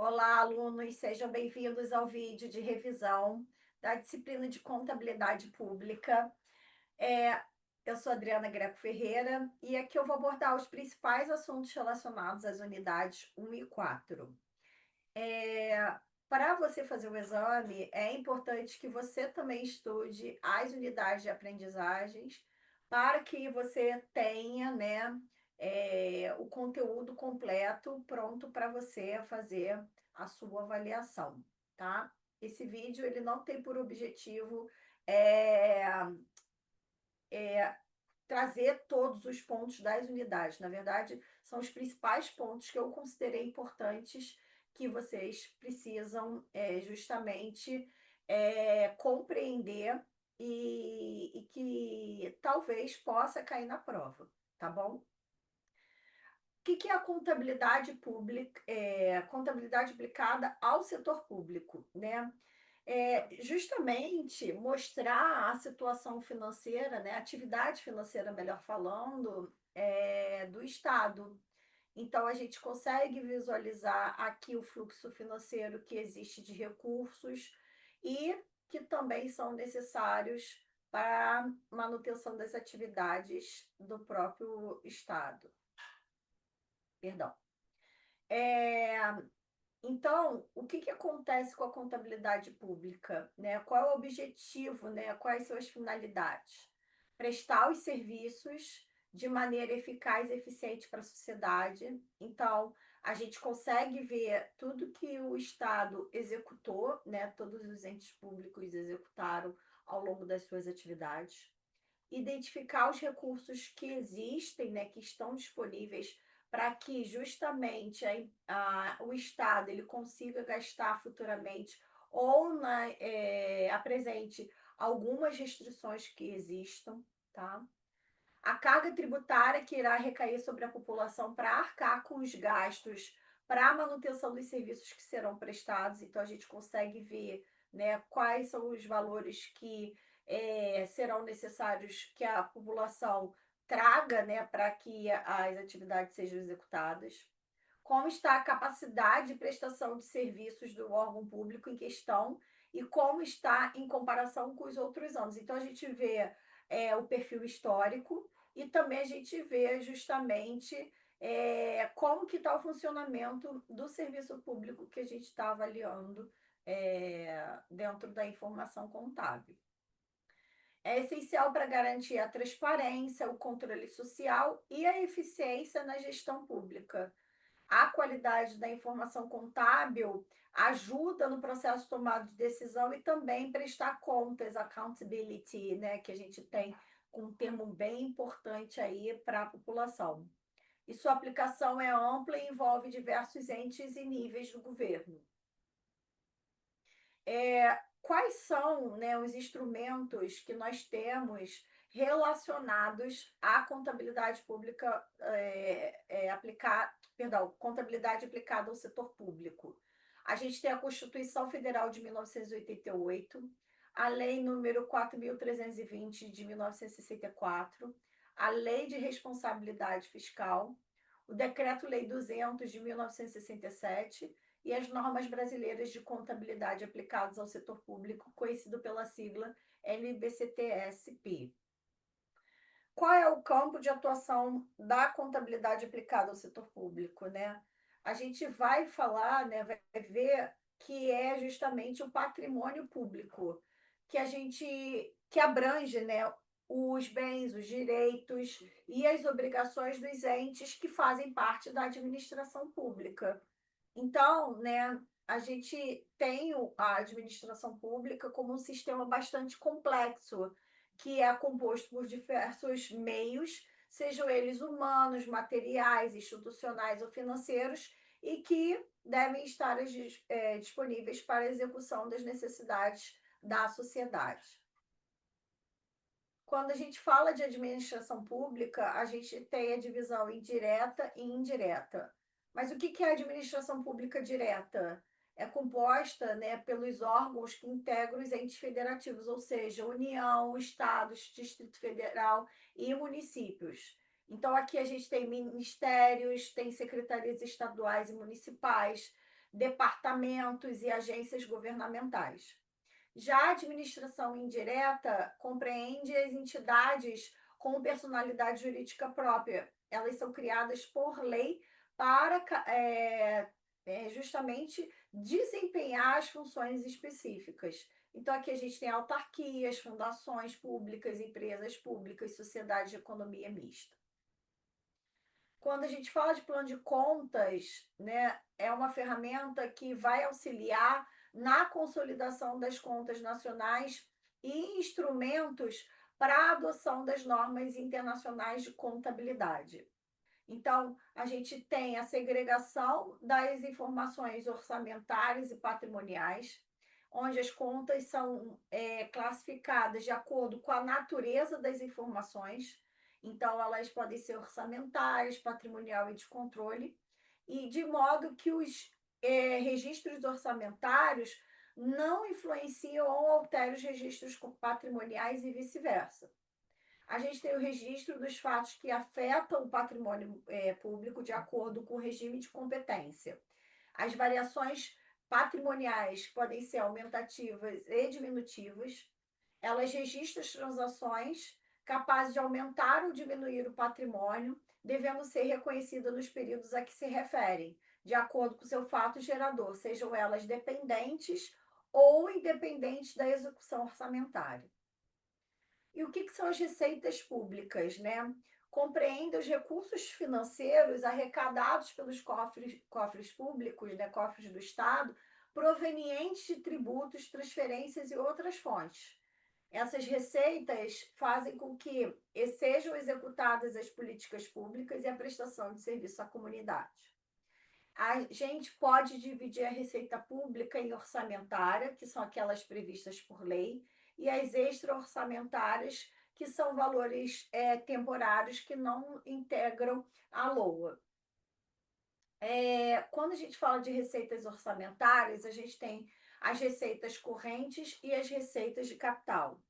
Olá, alunos, sejam bem-vindos ao vídeo de revisão da disciplina de Contabilidade Pública. É, eu sou Adriana Greco Ferreira e aqui eu vou abordar os principais assuntos relacionados às unidades 1 e 4. Para você fazer o exame, é importante que você também estude as unidades de aprendizagens para que você tenha, né, o conteúdo completo pronto para você fazer a sua avaliação, tá? Esse vídeo ele não tem por objetivo é, trazer todos os pontos das unidades. Na verdade, são os principais pontos que eu considerei importantes que vocês precisam justamente compreender e que talvez possa cair na prova, tá bom? O que é a contabilidade pública, contabilidade aplicada ao setor público, né? Justamente mostrar a situação financeira, né, a atividade financeira, melhor falando, do Estado. Então, a gente consegue visualizar aqui o fluxo financeiro que existe de recursos e que também são necessários para a manutenção das atividades do próprio Estado. Perdão. É, Então, o que acontece com a contabilidade pública, né? Qual é o objetivo, né? Quais são as finalidades? Prestar os serviços de maneira eficaz e eficiente para a sociedade. Então, a gente consegue ver tudo que o Estado executou, né? Todos os entes públicos executaram ao longo das suas atividades, identificar os recursos que existem, né, que estão disponíveis para que justamente o Estado ele consiga gastar futuramente ou apresente algumas restrições que existam, tá? A carga tributária que irá recair sobre a população para arcar com os gastos para a manutenção dos serviços que serão prestados. Então, a gente consegue ver, né, quais são os valores que serão necessários que a população traga, né, para que as atividades sejam executadas. Como está a capacidade de prestação de serviços do órgão público em questão e como está em comparação com os outros anos. Então, a gente vê o perfil histórico e também a gente vê justamente como que está o funcionamento do serviço público que a gente está avaliando dentro da informação contábil. É essencial para garantir a transparência, o controle social e a eficiência na gestão pública. A qualidade da informação contábil ajuda no processo de tomada de decisão e também prestar contas, accountability, né, que a gente tem um termo bem importante aí para a população. E sua aplicação é ampla e envolve diversos entes e níveis do governo. Quais são, né, os instrumentos que nós temos relacionados à contabilidade pública contabilidade aplicada ao setor público? A gente tem a Constituição Federal de 1988, a Lei número 4.320 de 1964, a Lei de Responsabilidade Fiscal, o Decreto-Lei 200 de 1967 e as normas brasileiras de contabilidade aplicadas ao setor público, conhecido pela sigla NBCTSP. Qual é o campo de atuação da contabilidade aplicada ao setor público, né? A gente vai falar, né, vai ver que é justamente o patrimônio público, que abrange, né, os bens, os direitos e as obrigações dos entes que fazem parte da administração pública. Então, né, a gente tem a administração pública como um sistema bastante complexo, que é composto por diversos meios, sejam eles humanos, materiais, institucionais ou financeiros, e que devem estar disponíveis para a execução das necessidades da sociedade. Quando a gente fala de administração pública, a gente tem a divisão em direta e indireta. Mas o que é a administração pública direta? É composta, né, pelos órgãos que integram os entes federativos, ou seja, União, Estados, Distrito Federal e municípios. Então, aqui a gente tem ministérios, tem secretarias estaduais e municipais, departamentos e agências governamentais. Já a administração indireta compreende as entidades com personalidade jurídica própria. Elas são criadas por lei para justamente desempenhar as funções específicas. Então, aqui a gente tem autarquias, fundações públicas, empresas públicas, sociedades de economia mista. Quando a gente fala de plano de contas, né, é uma ferramenta que vai auxiliar na consolidação das contas nacionais e instrumentos para a adoção das normas internacionais de contabilidade. Então, a gente tem a segregação das informações orçamentárias e patrimoniais, onde as contas são classificadas de acordo com a natureza das informações. Então, elas podem ser orçamentárias, patrimonial e de controle, e de modo que os registros orçamentários não influenciam ou alteram os registros patrimoniais e vice-versa. A gente tem o registro dos fatos que afetam o patrimônio público de acordo com o regime de competência. As variações patrimoniais podem ser aumentativas e diminutivas. Elas registram as transações capazes de aumentar ou diminuir o patrimônio, devendo ser reconhecidas nos períodos a que se referem, de acordo com o seu fato gerador, sejam elas dependentes ou independentes da execução orçamentária. E o que são as receitas públicas, né? Compreende os recursos financeiros arrecadados pelos cofres públicos, né, cofres do Estado, provenientes de tributos, transferências e outras fontes. Essas receitas fazem com que sejam executadas as políticas públicas e a prestação de serviço à comunidade. A gente pode dividir a receita pública em orçamentária, que são aquelas previstas por lei, e as extra-orçamentárias, que são valores temporários que não integram a LOA. Quando a gente fala de receitas orçamentárias, a gente tem as receitas correntes e as receitas de capital.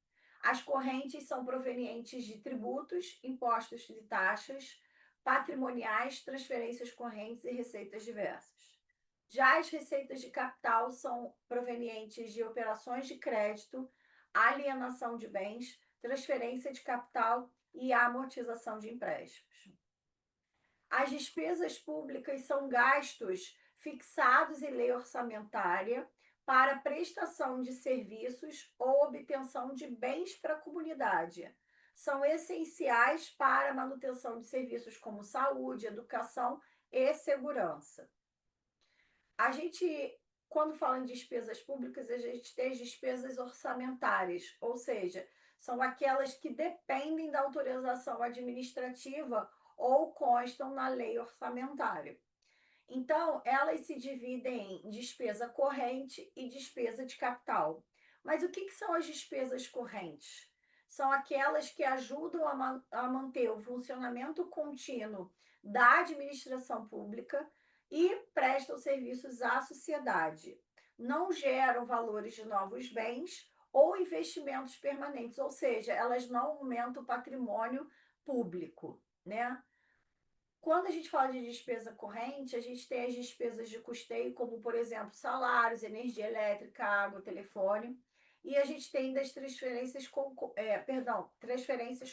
As correntes são provenientes de tributos, impostos e taxas, patrimoniais, transferências correntes e receitas diversas. Já as receitas de capital são provenientes de operações de crédito, alienação de bens, transferência de capital e amortização de empréstimos. As despesas públicas são gastos fixados em lei orçamentária para prestação de serviços ou obtenção de bens para a comunidade. São essenciais para a manutenção de serviços como saúde, educação e segurança. A gente, quando fala em despesas públicas, a gente tem as despesas orçamentárias, ou seja, são aquelas que dependem da autorização administrativa ou constam na lei orçamentária. Então, elas se dividem em despesa corrente e despesa de capital. Mas o que são as despesas correntes? São aquelas que ajudam a manter o funcionamento contínuo da administração pública e prestam serviços à sociedade. Não geram valores de novos bens ou investimentos permanentes, ou seja, elas não aumentam o patrimônio público, né? Quando a gente fala de despesa corrente, a gente tem as despesas de custeio, como, por exemplo, salários, energia elétrica, água, telefone. E a gente tem das transferências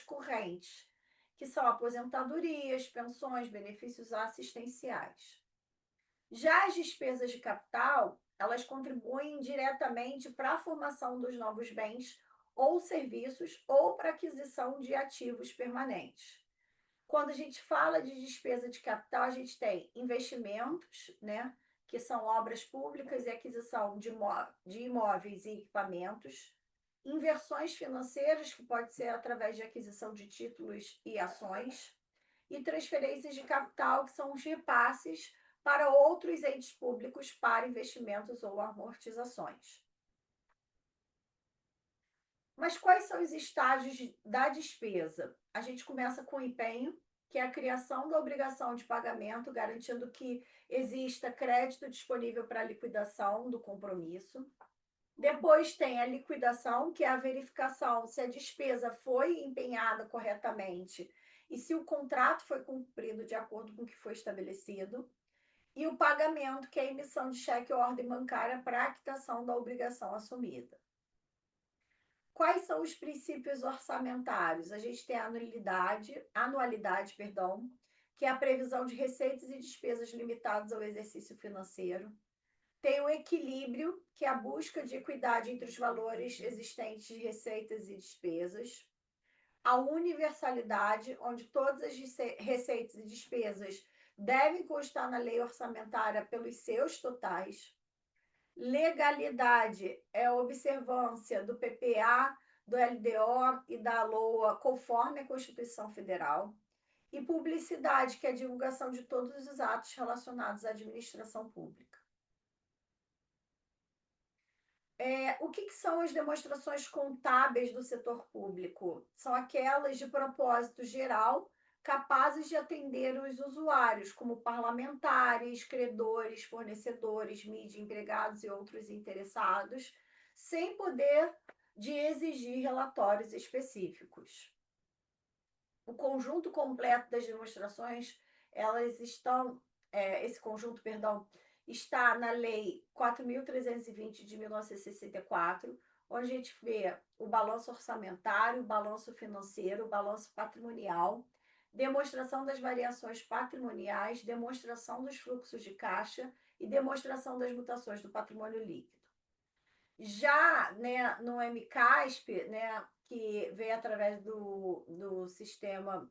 correntes, que são aposentadorias, pensões, benefícios assistenciais. Já as despesas de capital, elas contribuem diretamente para a formação dos novos bens ou serviços ou para a aquisição de ativos permanentes. Quando a gente fala de despesa de capital, a gente tem investimentos, né, que são obras públicas e aquisição de imóveis e equipamentos, inversões financeiras, que pode ser através de aquisição de títulos e ações, e transferências de capital, que são os repasses para outros entes públicos para investimentos ou amortizações. Mas quais são os estágios da despesa? A gente começa com o empenho, que é a criação da obrigação de pagamento, garantindo que exista crédito disponível para a liquidação do compromisso. Depois tem a liquidação, que é a verificação se a despesa foi empenhada corretamente e se o contrato foi cumprido de acordo com o que foi estabelecido. e o pagamento, que é a emissão de cheque ou ordem bancária para a quitação da obrigação assumida. Quais são os princípios orçamentários? A gente tem a anualidade, perdão, que é a previsão de receitas e despesas limitadas ao exercício financeiro. Tem o equilíbrio, que é a busca de equidade entre os valores existentes de receitas e despesas. A universalidade, onde todas as receitas e despesas devem constar na lei orçamentária pelos seus totais. Legalidade é a observância do PPA, do LDO e da LOA conforme a Constituição Federal. E publicidade, que é a divulgação de todos os atos relacionados à administração pública. O que são as demonstrações contábeis do setor público? São aquelas de propósito geral, capazes de atender os usuários, como parlamentares, credores, fornecedores, mídia, empregados e outros interessados, sem poder de exigir relatórios específicos. O conjunto completo das demonstrações, esse conjunto, perdão, está na Lei 4.320 de 1964, onde a gente vê o balanço orçamentário, o balanço financeiro, o balanço patrimonial, demonstração das variações patrimoniais, demonstração dos fluxos de caixa e demonstração das mutações do patrimônio líquido. Já, né, no MCASP, né, que veio através do sistema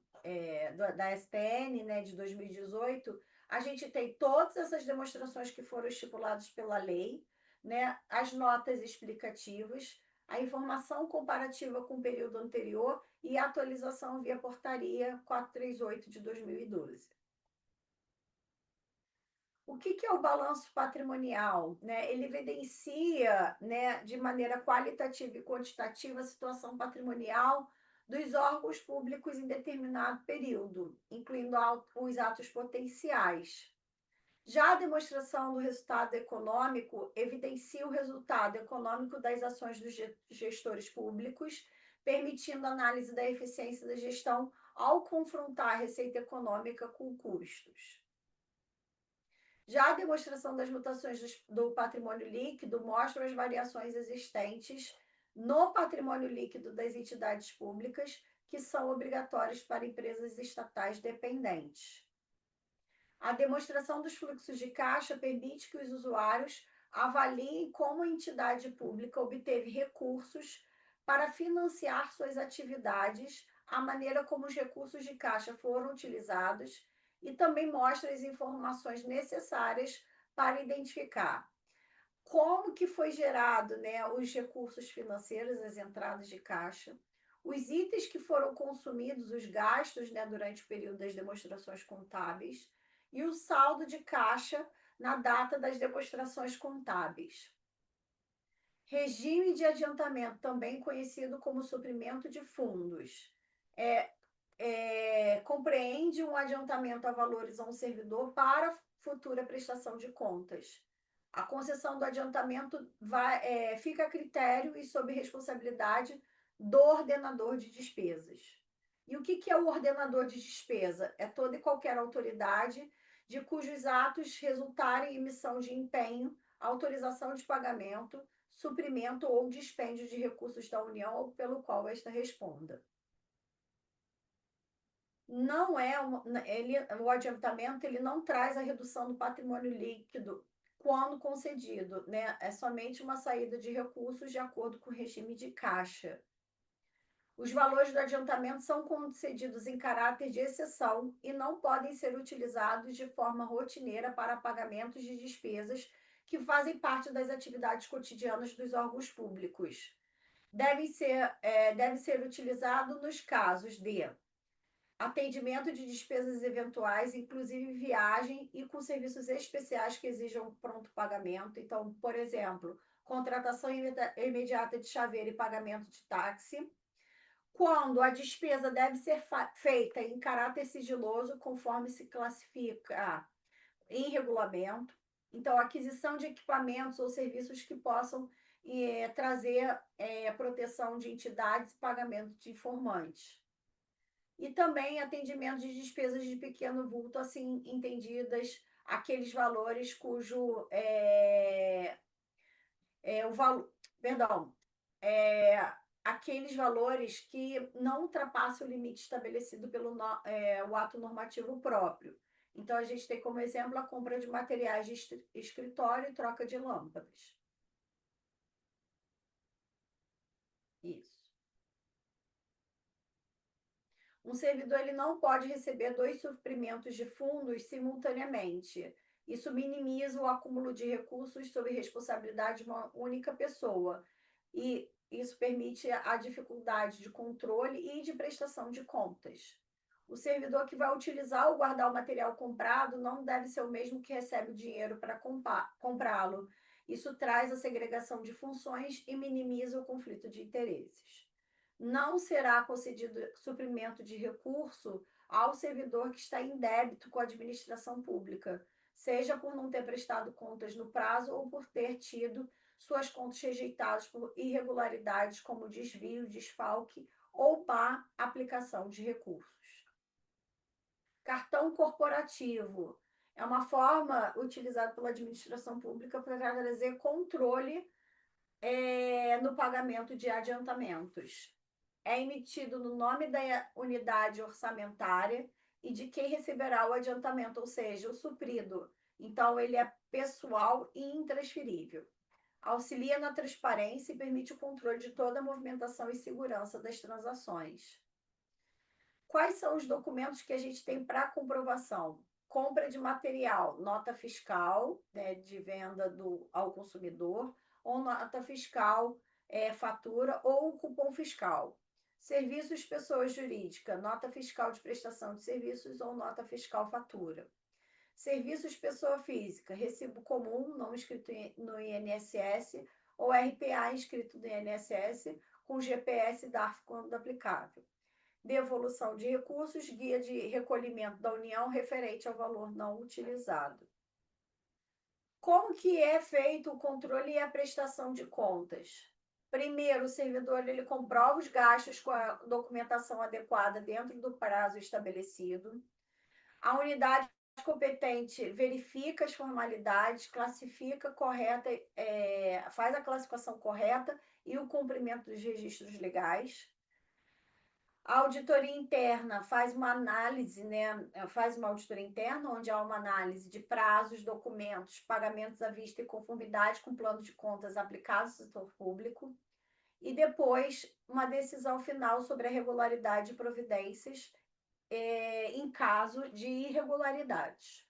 da STN, né, de 2018, a gente tem todas essas demonstrações que foram estipuladas pela lei, né, as notas explicativas, a informação comparativa com o período anterior e a atualização via portaria 438 de 2012. O que é o balanço patrimonial? Né? Ele evidencia, né, de maneira qualitativa e quantitativa a situação patrimonial dos órgãos públicos em determinado período, incluindo os atos potenciais. Já a demonstração do resultado econômico evidencia o resultado econômico das ações dos gestores públicos, permitindo análise da eficiência da gestão ao confrontar a receita econômica com custos. Já a demonstração das mutações do patrimônio líquido mostra as variações existentes no patrimônio líquido das entidades públicas, que são obrigatórias para empresas estatais dependentes. A demonstração dos fluxos de caixa permite que os usuários avaliem como a entidade pública obteve recursos para financiar suas atividades, a maneira como os recursos de caixa foram utilizados e também mostra as informações necessárias para identificar como que foi gerado, né, os recursos financeiros, as entradas de caixa, os itens que foram consumidos, os gastos, né, durante o período das demonstrações contábeis e o saldo de caixa na data das demonstrações contábeis. Regime de adiantamento, também conhecido como suprimento de fundos, compreende um adiantamento a valores a um servidor para futura prestação de contas. A concessão do adiantamento fica a critério e sob responsabilidade do ordenador de despesas. E o que é o ordenador de despesa? É toda e qualquer autoridade de cujos atos resultarem em emissão de empenho, autorização de pagamento, suprimento ou dispêndio de recursos da União ou pelo qual esta responda. Não é o adiantamento, ele não traz a redução do patrimônio líquido quando concedido, né? É somente uma saída de recursos de acordo com o regime de caixa. Os valores do adiantamento são concedidos em caráter de exceção e não podem ser utilizados de forma rotineira para pagamentos de despesas que fazem parte das atividades cotidianas dos órgãos públicos. Deve ser utilizado nos casos de atendimento de despesas eventuais, inclusive viagem e com serviços especiais que exijam pronto pagamento. Então, por exemplo, contratação imediata de chaveiro e pagamento de táxi. Quando a despesa deve ser feita em caráter sigiloso, conforme se classifica em regulamento. Então, aquisição de equipamentos ou serviços que possam trazer proteção de entidades e pagamento de informantes. E também atendimento de despesas de pequeno vulto, assim entendidas aqueles valores cujo o valor, perdão, é, aqueles valores que não ultrapassam o limite estabelecido pelo o ato normativo próprio. Então, a gente tem como exemplo a compra de materiais de escritório e troca de lâmpadas. Isso. Um servidor ele não pode receber dois suprimentos de fundos simultaneamente. Isso minimiza o acúmulo de recursos sob responsabilidade de uma única pessoa. E isso permite a dificuldade de controle e de prestação de contas. O servidor que vai utilizar ou guardar o material comprado não deve ser o mesmo que recebe o dinheiro para comprá-lo. Isso traz a segregação de funções e minimiza o conflito de interesses. Não será concedido suprimento de recurso ao servidor que está em débito com a administração pública, seja por não ter prestado contas no prazo ou por ter tido suas contas rejeitadas por irregularidades como desvio, desfalque ou má aplicação de recursos. Cartão corporativo é uma forma utilizada pela administração pública para trazer controle no pagamento de adiantamentos. É emitido no nome da unidade orçamentária e de quem receberá o adiantamento, ou seja, o suprido. Então, ele é pessoal e intransferível. Auxilia na transparência e permite o controle de toda a movimentação e segurança das transações. Quais são os documentos que a gente tem para comprovação? Compra de material, nota fiscal, né, de venda ao consumidor, ou nota fiscal, fatura ou cupom fiscal. Serviços pessoa jurídica, nota fiscal de prestação de serviços ou nota fiscal fatura. Serviços pessoa física, recibo comum não inscrito no INSS ou RPA inscrito no INSS com GPS DARF quando aplicável. Devolução de recursos, guia de recolhimento da União referente ao valor não utilizado. Como que é feito o controle e a prestação de contas? Primeiro, o servidor ele comprova os gastos com a documentação adequada dentro do prazo estabelecido. A unidade competente verifica as formalidades, classifica correta, faz a classificação correta e o cumprimento dos registros legais. A auditoria interna faz uma análise, né? Faz uma auditoria interna, onde há uma análise de prazos, documentos, pagamentos à vista e conformidade com plano de contas aplicados ao setor público. E depois, uma decisão final sobre a regularidade de providências em caso de irregularidades.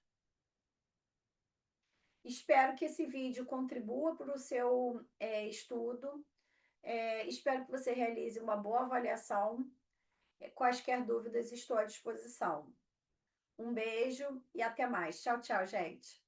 Espero que esse vídeo contribua para o seu estudo. Espero que você realize uma boa avaliação. Quaisquer dúvidas, estou à disposição. Um beijo e até mais. Tchau, tchau, gente.